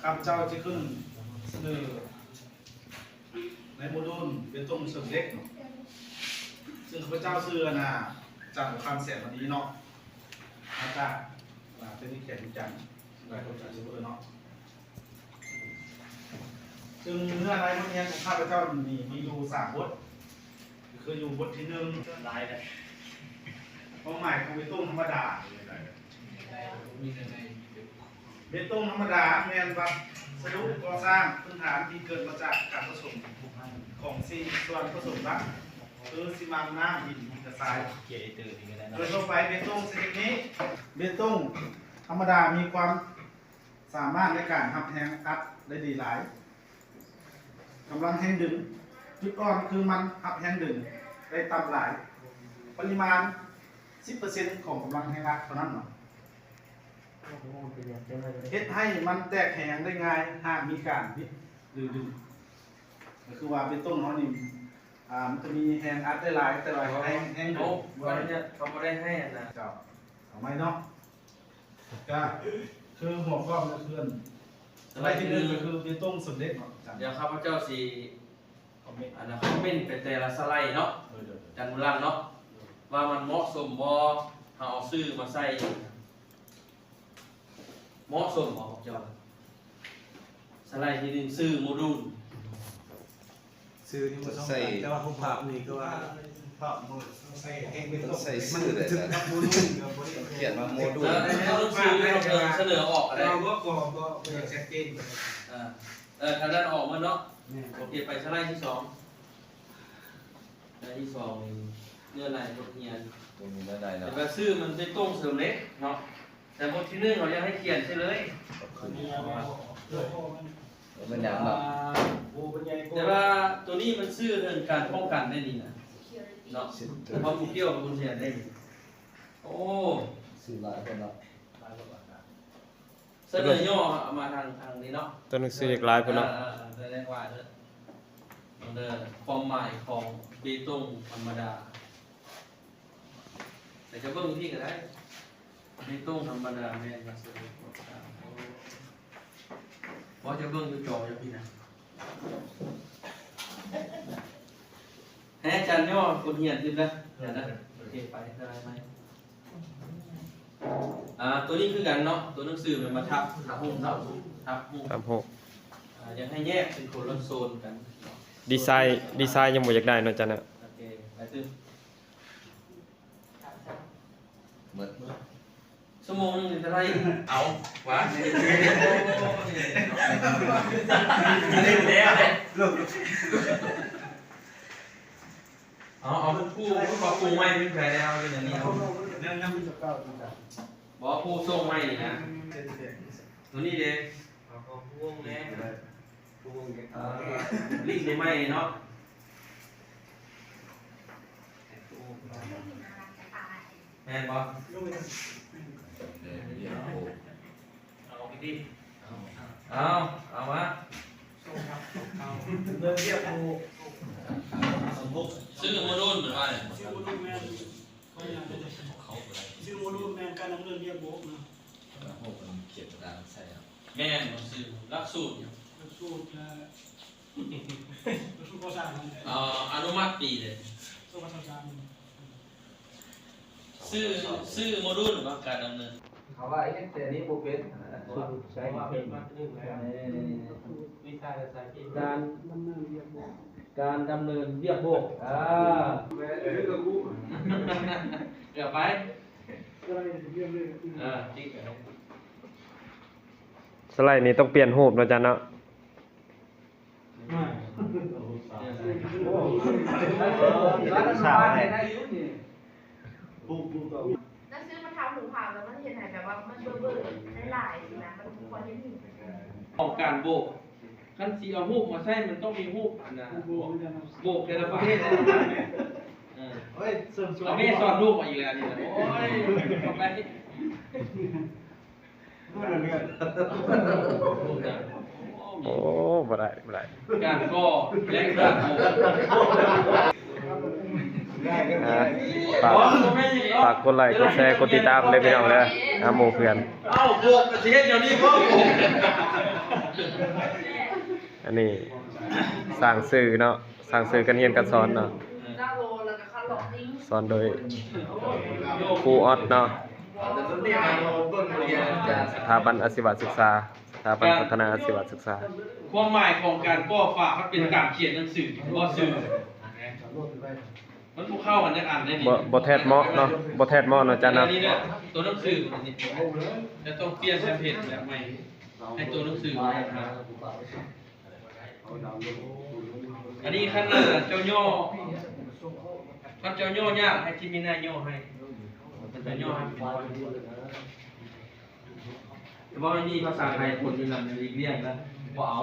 ข้าพเจ้าจะขึ้นเสนอในโมดูลเป็นต้นเสริมเล็กเนาะซึ่งข้าพเจ้าเชื่อนะจากคำเสียงวันนี้เนาะอาจารย์เป็นที่เขียนจังหลายคนจะรู้เนาะซึ่งเนื้อในวันนี้ของข้าพเจ้ามีอยู่3 บทคืออยู่บทที่1ลายเลยความหมายของเบต้งธรรมดาเบต้งธรรมดาแมนวัสดุก่อสร้างพื้นฐานที่เกิดมาจากการผสมของส่วนผสมหลักคือซีเมนต์น้ำหินกระทรายโดยทั่วไปเบต้งชนิดนี้เบต้งธรรมดามีความสามารถในการหับแรงอัดได้ดีหลายกำลังแรงดึงจุดอ่อนคือมันหับแรงดึงได้ต่ำหลายปริมาณ 10% ของกำลังแรงอัดเท่านั้นเนาะเฮ็ดให้มันแตกแหงได้ง่ายหากมีการบิดหรือดึงก็คือว่าเป็นต้นเขานี่มันจะมีแหงอัดได้หลายแต่ว่าแหงดึงวันนี้เขาไม่ได้ให้นะเจ้าเอาไหมเนาะก็คือหัวข้อมันคืออะไรที่1ก็คือเป็นต้นสำเร็จเนาะเดี๋ยวข้าพเจ้าสิคอมเมนต์เป็นแต่ละสไลด์เนาะจันบุรังเนาะว่ามันเหมาะสมบ่เอาซื้อมาใส่เหมาะสมบ่ของเจ้าสไลด์ที่1ซื้อโมดูลซื้อที่มันใส่แต่ว่าผมภาพนี่ก็ว่าภาพมันใส่เองเป็นต้องใส่ซื้อเลยนะเขียนว่าโมดูลต้องซื้อเสนอออกอะไรเราก็เป็นชัดเจนทางด้านออกมาเนาะโอเคไปสไลด์ที่2สไลด์ที่2เนื้อลายบทเรียนแต่ว่าซื้อมันเป็นต้งเสริมเล็กเนาะแต่บทที่1เรายังให้เขียนใช่เลยมันอย่างแบบแต่ว่าตัวนี้มันซื้อเรื่องการป้องกันได้ดีนะเนาะเพราะมุกเกี่ยวกับคุณเสียได้โอ้สื่อหลายคนเนาะเสนอย่อมาทางนี้เนาะตัวหนังสืออีกหลายคนเนาะแสดงว่าความหมายของเบต้งธรรมดาแต่จะเบิ่งที่ก็ได้เบต้งธรรมดาแม่นมาซื้อว่าจะเบิ่งอยู่จออยู่พี่นะอาจารย์ย่อคนเหียนขึ้นนะเดี๋ยวนะโอเคไปได้ไหมตัวนี้คือกันเนาะตัวหนังสือมันมาทับหุ้มทับหกอยากให้แยกเป็นคนละโซนกันดีไซน์ยังบ่อยากได้เนาะจ๊ะนะโอเคไปตื้อหมดชั่วโมงนึงจะได้เอาวะนี่เอาเป็นผู้ขอปูไม้เป็นแผลแล้วเป็นอย่างนี้เอานั่งมีสักเก้าจริงจังบอกผู้ส่งไม้นี่นะตัวนี้เด็กพวงแน่รีดในไม้เนาะแม่นบอเอาไปดิเอามาเดินเรียกครูซื้อโมดูลเหมือนว่าเนี่ยชื่อโมดูลแมนชื่อโมดูลแมนการดำเนินเรียกโบกนะโอ้เป็นเขียนตามใส่แม่นซื้อหลักสูตรก่อสร้างอนุมัติปีเลยซื้อโมดูลว่าการดำเนินเขาว่าไอ้แต่นี้บุเป็นใช้เป็นวิชาการดำเนินเรียบโบกเดี๋ยวไปสไลด์นี้ต้องเปลี่ยนรูปเนาะจ๊ะเนาะแล้วซื้อมาทำหมูผ่าแล้วมันเห็นไหนแบบว่ามันเบื่อหลายๆสินะมันควรจะมีของการโบกขั้นสีเอาหูมาใช้มันต้องมีหูนะโบกแต่ละประเภทเราไม่สอนลูกมาอีกแล้วนี่นะโอ้ยทำไมโอ้บ่ได้การก็และการโบก อ่าฝากกดไลค์กดแชร์กดติดตามเลยพี่น้องเด้อหาหมู่เพื่อน เอ้าพวกสิเฮ็ดเดี๋ยวนี้พ่อผม อันนี้สร้างสื่อเนาะสร้างสื่อการเรียนการสอนเนาะ ดาวโลแล้วก็คันหลอกดิ้ง สอนโดยครูออดเนาะ แต่ต้นเดียวเราเบิ่งเรียนอาจารย์ สถาบันอาชีวศึกษาสถาบันพัฒนาอาชีวศึกษา ความหมายของการก่อฝากมันเป็นการเขียนหนังสือบ่สื่อมันบ่เข้ากันจักอันได้นี่ บ่แทดเหมาะเนาะบ่แทดเหมาะเนาะอาจารย์ อั เนาะ นนี้เนี่ยตัวหนังสือมันนี่จะต้องเปลี่ยนแทมเพลตแบบใหม่ให้ตัวหนังสือมาอันนี้ขั้นเจ้าย่อขั้นเจ้าย่อยากให้ที่มีหน้าย่อให้มันจะย่อให้แต่ว่านี่ภาษาไทยคนที่นำเรียกนะบ่เอา